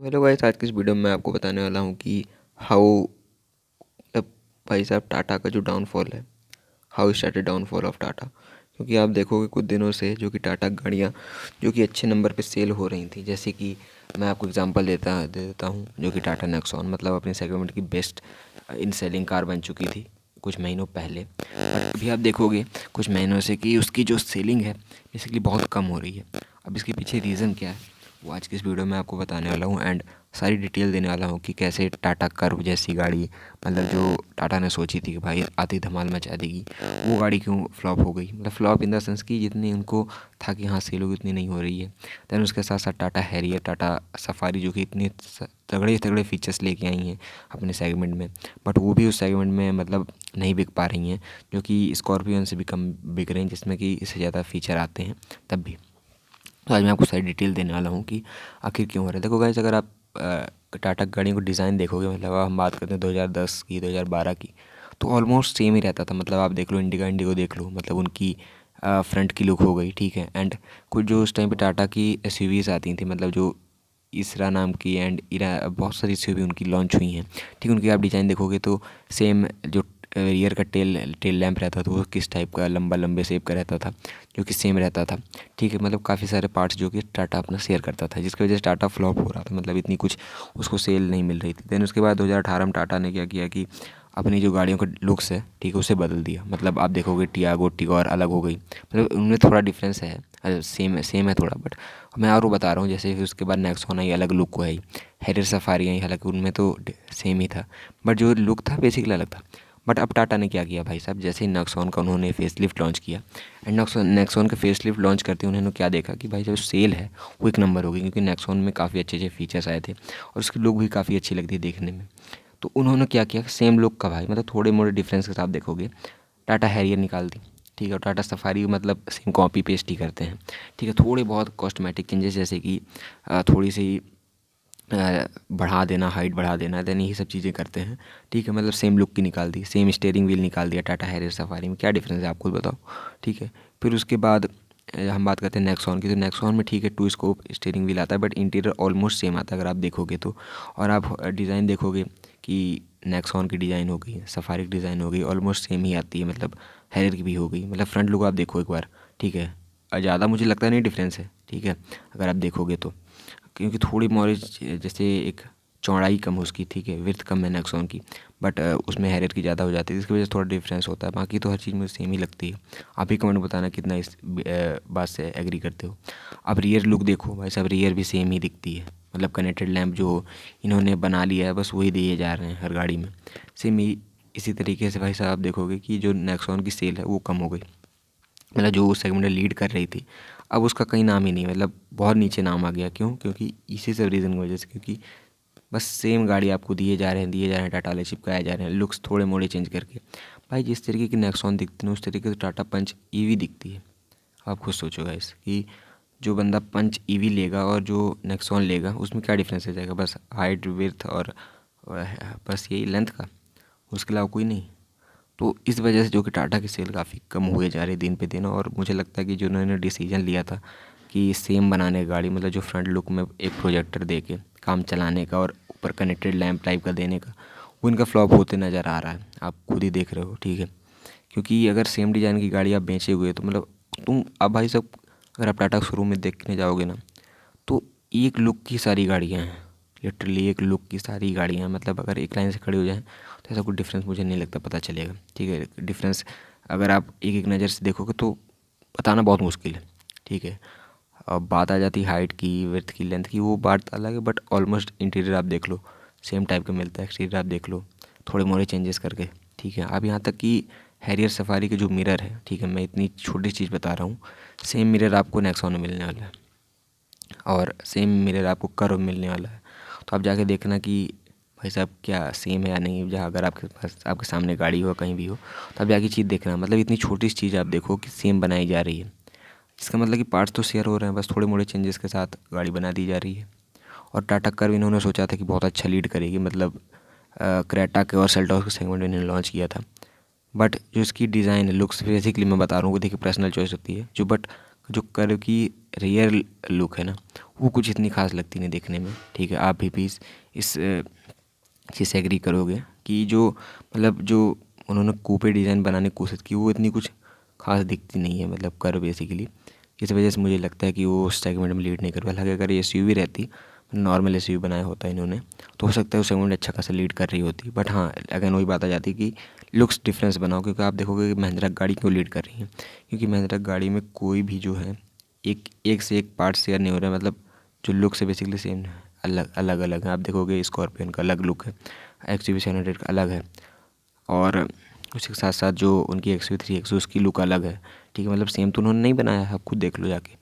Hello guys, आज की इस वीडियो में मैं आपको बताने वाला हूँ कि हाउ मतलब भाई साहब टाटा का जो डाउनफॉल है, how started downfall of Tata. क्योंकि आप देखोगे कुछ दिनों से जो कि टाटा गाड़ियाँ जो कि अच्छे नंबर पे सेल हो रही थी, जैसे कि मैं आपको एग्जांपल दे देता हूँ, जो कि टाटा नेक्सॉन मतलब अपने सेगमेंट की बेस्ट इन सेलिंग कार बन चुकी थी कुछ महीनों पहले। बट अभी आप देखोगे कुछ महीनों से कि उसकी जो सेलिंग है बेसिकली बहुत कम हो रही है। अब इसके पीछे रीज़न क्या है वो आज की इस वीडियो में आपको बताने वाला हूँ, एंड सारी डिटेल देने वाला हूँ कि कैसे टाटा कर्व जैसी गाड़ी, मतलब जो टाटा ने सोची थी कि भाई आती धमाल मचा देगी, वो गाड़ी क्यों फ्लॉप हो गई। मतलब फ्लॉप इन द सेंस कि जितनी उनको था कि हाँ सेल होगी उतनी नहीं हो रही है। दैन उसके साथ साथ टाटा हैरियर, टाटा सफारी जो कि इतने तगड़े तगड़े फीचर्स लेके आई हैं अपने सेगमेंट में, बट वो भी उस सेगमेंट में मतलब नहीं बिक पा रही हैं, जो कि स्कॉर्पियन से भी कम बिक रही हैं, जिसमें कि इससे ज़्यादा फीचर आते हैं तब भी। तो आज मैं आपको सारी डिटेल देने वाला हूँ कि आखिर क्यों हो रहा है। देखो गाइस, अगर आप टाटा गाड़ियों को डिज़ाइन देखोगे, मतलब हम बात करते हैं 2010 की, 2012 की, तो ऑलमोस्ट सेम ही रहता था। मतलब आप देख लो इंडिगो देख लो, मतलब उनकी फ्रंट की लुक हो गई, ठीक है। एंड कुछ जो उस टाइम पे टाटा की एसयूवीज़ आती थी, मतलब जो इसरा नाम की एंड इरा, बहुत सारी एसयूवी उनकी लॉन्च हुई हैं, ठीक। उनकी आप डिज़ाइन देखोगे तो सेम जो रियर का टेल लैंप रहता था वो किस टाइप का लंबा लंबे शेप का रहता था, जो कि सेम रहता था, ठीक है। मतलब काफ़ी सारे पार्ट्स जो कि टाटा अपना शेयर करता था, जिसकी वजह से टाटा फ्लॉप हो रहा था, मतलब इतनी कुछ उसको सेल नहीं मिल रही थी। देन उसके बाद 2018 में टाटा ने क्या किया कि अपनी जो गाड़ियों का लुक्स है, ठीक है, उसे बदल दिया। मतलब आप देखोगे टियागो टिगोर अलग हो गई, मतलब उनमें थोड़ा डिफरेंस है, सेम है थोड़ा, बट मैं और वो बता रहा हूँ। जैसे फिर उसके बाद नेक्सॉन आई, अलग लुक को आई। हैरियर सफारी आई, हालांकि उनमें तो सेम ही था, बट जो लुक था बेसिकली अलग था। बट अब टाटा ने क्या किया भाई साहब, जैसे ही नेक्सॉन का उन्होंने फेसलिफ्ट लॉन्च किया, एंड नेक्सॉन का फेसलिफ्ट लॉन्च करते उन्होंने क्या देखा कि भाई जो सेल है वो एक नंबर हो गई, क्योंकि नेक्सॉन में काफ़ी अच्छे अच्छे फीचर्स आए थे और उसकी लुक भी काफ़ी अच्छी लगती है देखने में। तो उन्होंने क्या किया, सेम लुक का भाई, मतलब थोड़े मोड़े डिफरेंस के साथ देखोगे, टाटा हैरियर निकाल दी, ठीक है। और टाटा सफारी मतलब सेम कॉपी पेस्ट ही करते हैं, ठीक है। थोड़े बहुत कॉस्मेटिक चेंजेस, जैसे कि थोड़ी सी बढ़ा देना, हाइट बढ़ा देना, देन यही सब चीज़ें करते हैं, ठीक है। मतलब सेम लुक की निकाल दी, सेम स्टीयरिंग व्हील निकाल दिया टाटा हैरियर सफारी में। क्या डिफरेंस है आप खुद बताओ, ठीक है। फिर उसके बाद हम बात करते हैं नेक्सॉन की। तो नेक्सॉन में ठीक है 2 स्कोप स्टीयरिंग व्हील आता है, बट इंटीरियर ऑलमोस्ट सेम आता है अगर आप देखोगे तो। और आप डिज़ाइन देखोगे कि नेक्सॉन की डिज़ाइन हो गई, सफारी की डिज़ाइन हो गई, ऑलमोस्ट सेम ही आती है, मतलब हैरियर की भी हो गई। मतलब फ्रंट लुक आप देखो एक बार, ठीक है। ज़्यादा मुझे लगता नहीं डिफरेंस है, ठीक है, अगर आप देखोगे तो। क्योंकि थोड़ी मॉडल जैसे एक चौड़ाई कम है उसकी, ठीक है, विड्थ कम है नेक्सॉन की, बट उसमें हैरियर की ज़्यादा हो जाती है, जिसकी वजह से थोड़ा डिफरेंस होता है। बाकी तो हर चीज़ मुझे सेम ही लगती है। आप ही कमेंट बताना कितना इस बात से एग्री करते हो। अब रियर लुक देखो भाई साहब, रियर भी सेम ही दिखती है। मतलब कनेक्टेड लैंप जो इन्होंने बना लिया है, बस वही दिए जा रहे हैं हर गाड़ी में, सेम ही। इसी तरीके से भाई साहब आप देखोगे कि जो नेक्सॉन की सेल है वो कम हो गई, मतलब जो उस सेगमेंट में लीड कर रही थी, अब उसका कहीं नाम ही नहीं, मतलब बहुत नीचे नाम आ गया। क्यों? क्योंकि इसी सब रीज़न की वजह से, क्योंकि बस सेम गाड़ी आपको दिए जा रहे हैं टाटा ले चिपकाए जा रहे हैं, लुक्स थोड़े मोड़े चेंज करके। भाई जिस तरीके की नेक्सॉन दिखती है उस तरीके से टाटा पंच ईवी दिखती है। आप खुद सोचो गाइस कि जो बंदा पंच ईवी लेगा और जो नेक्सॉन लेगा उसमें क्या डिफरेंस हो जाएगा, बस हाइट विड्थ और बस यही लेंथ का, उसके अलावा कोई नहीं। तो इस वजह से जो कि टाटा की सेल काफ़ी कम हुए जा रही है दिन पे दिन। और मुझे लगता है कि जो उन्होंने डिसीजन लिया था कि सेम बनाने की गाड़ी, मतलब जो फ्रंट लुक में एक प्रोजेक्टर दे के काम चलाने का और ऊपर कनेक्टेड लैंप टाइप का देने का, वो इनका फ्लॉप होते नज़र आ रहा है, आप खुद ही देख रहे हो, ठीक है। क्योंकि अगर सेम डिज़ाइन की गाड़ी आप बेचे हुए तो मतलब तुम अब भाई सब, अगर आप टाटा शोरूम में देखने जाओगे ना, तो एक लुक की सारी गाड़ियाँ हैं, लिटरली एक लुक की सारी गाड़ियाँ हैं। मतलब अगर एक लाइन से खड़े हो जाएं तो ऐसा कोई डिफरेंस मुझे नहीं लगता पता चलेगा, ठीक है। डिफरेंस अगर आप एक एक नज़र से देखोगे तो बताना बहुत मुश्किल है, ठीक है। अब बात आ जाती है हाइट की, विड्थ की, लेंथ की, वो बात अलग है, बट ऑलमोस्ट इंटीरियर आप देख लो सेम टाइप का मिलता है, एक्सटीरियर आप देख लो थोड़े मोड़े चेंजेस करके, ठीक है। अब यहाँ तक कि हैरियर सफारी के जो मिरर है, ठीक है, मैं इतनी छोटी चीज़ बता रहा हूँ, सेम मिरर आपको नेक्सॉन में मिलने वाला है, और सेम मिरर आपको कर्व मिलने वाला है। तो आप जाके देखना कि भाई साहब क्या सेम है या नहीं, जहाँ अगर आपके पास आपके सामने गाड़ी हो कहीं भी हो तो आप जाके चीज़ देखना। मतलब इतनी छोटी सी चीज़ आप देखो कि सेम बनाई जा रही है, इसका मतलब कि पार्ट्स तो शेयर हो रहे हैं, बस थोड़े मोड़े चेंजेस के साथ गाड़ी बना दी जा रही है। और टाटा कर्व इन्होंने सोचा था कि बहुत अच्छा लीड करेगी, मतलब क्रेटा के और सेल्टॉस के सेगमेंट में इन्होंने लॉन्च किया था। बट जो इसकी डिज़ाइन है, लुक्स, बेसिकली मैं बता रहा हूँ, वो देखिए पर्सनल चॉइस होती है जो, बट जो कर्व की रियल लुक है ना, वो कुछ इतनी खास लगती नहीं देखने में, ठीक है। आप भी प्लीज़ इस चीज़ से एग्री करोगे कि जो मतलब जो उन्होंने कूपे डिज़ाइन बनाने की कोशिश की वो इतनी कुछ खास दिखती नहीं है, मतलब कर्व बेसिकली। इस वजह से मुझे लगता है कि वो उस सेगमेंट में लीड नहीं कर पाया। हालांकि अगर ये एसयूवी रहती, नॉर्मल एसयूवी बनाया होता इन्होंने, तो हो सकता है उस सेगमेंट में अच्छा खासा लीड कर रही होती। बट हाँ, अगेन वही बात आ जाती कि लुक्स डिफरेंस बनाओ, क्योंकि आप देखोगे कि महिंद्रा गाड़ी क्यों लीड कर रही है, क्योंकि महिंद्रा गाड़ी में कोई भी जो है एक से एक पार्ट शेयर नहीं हो रहा है, मतलब जो लुक है बेसिकली सेम है, अलग अलग है। आप देखोगे स्कॉर्पियन का अलग लुक है, XUV 700 का अलग है, और उसके साथ साथ जो उनकी XUV 3XO उसकी लुक अलग है, ठीक है। मतलब सेम तो उन्होंने नहीं बनाया है, आप खुद देख लो जाके।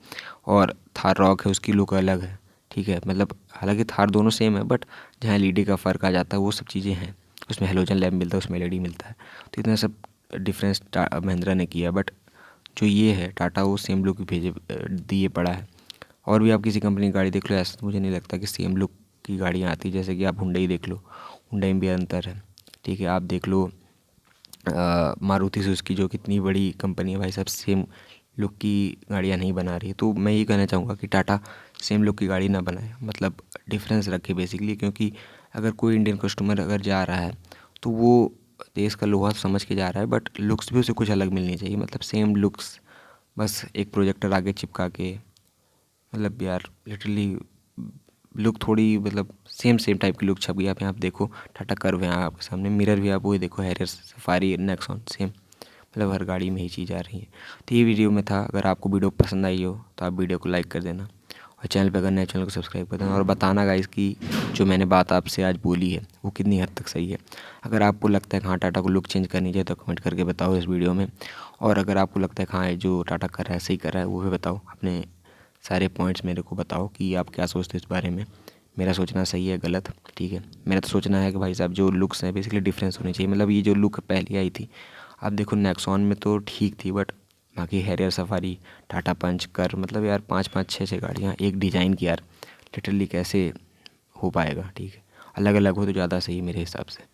और थार रॉक है, उसकी लुक अलग है, ठीक है। मतलब हालांकि थार दोनों सेम है, बट जहाँ एलईडी का फ़र्क आ जाता है वो सब चीज़ें हैं। उसमें हेलोजन लैम्प मिलता है, उसमें एलईडी मिलता है, तो इतना सब डिफरेंस महिंद्रा ने किया। बट जो ये है टाटा, वो सेम लुक भेजे दिए पड़ा है। और भी आप किसी कंपनी की गाड़ी देख लो, ऐसा तो मुझे नहीं लगता कि सेम लुक की गाड़ियाँ आती। जैसे कि आप हुंडई देख लो, हुंडई में भी अंतर है, ठीक है। आप देख लो मारुति सुजुकी, जो कितनी बड़ी कंपनी है भाई साहब, सेम लुक की गाड़ियाँ नहीं बना रही है। तो मैं ये कहना चाहूँगा कि टाटा सेम लुक की गाड़ी ना बनाए, मतलब डिफरेंस रखे बेसिकली। क्योंकि अगर कोई इंडियन कस्टमर अगर जा रहा है तो वो देश का लोहा समझ के जा रहा है, बट लुक्स भी उसे कुछ अलग मिलनी चाहिए, मतलब सेम लुक्स। बस एक प्रोजेक्टर आगे चिपका के, मतलब यार लिटरली लुक थोड़ी, मतलब सेम सेम टाइप की लुक छप गई। आप यहाँ पे देखो टाटा कर्व है आपके सामने, मिरर भी आप वही देखो, हैरियर, सफारी, नेक्सॉन, सेम। मतलब हर गाड़ी में ही चीज़ आ रही है। तो ये वीडियो में था। अगर आपको वीडियो पसंद आई हो तो आप वीडियो को लाइक कर देना, और चैनल पे अगर नए चैनल को सब्सक्राइब कर देना, और बताना गाइस कि जो मैंने बात आपसे आज बोली है वो कितनी हद तक सही है। अगर आपको लगता है कि हाँ टाटा को लुक चेंज करनी चाहिए तो कमेंट करके बताओ इस वीडियो में। और अगर आपको लगता है कि हाँ ये जो टाटा कर रहा है सही कर रहा है, वो भी बताओ। अपने सारे पॉइंट्स मेरे को बताओ कि आप क्या सोचते हो इस बारे में, मेरा सोचना सही है गलत, ठीक है। मेरा तो सोचना है कि भाई साहब जो लुक्स हैं बेसिकली डिफरेंस होनी चाहिए। मतलब ये जो लुक पहले आई थी, आप देखो नेक्सॉन में तो ठीक थी, बट बाकी हैरियर, सफारी, टाटा पंच, कर, मतलब यार पाँच पाँच छः छः गाड़ियाँ एक डिज़ाइन की, यार लिटरली कैसे हो पाएगा, ठीक है। अलग अलग हो तो ज़्यादा सही मेरे हिसाब से।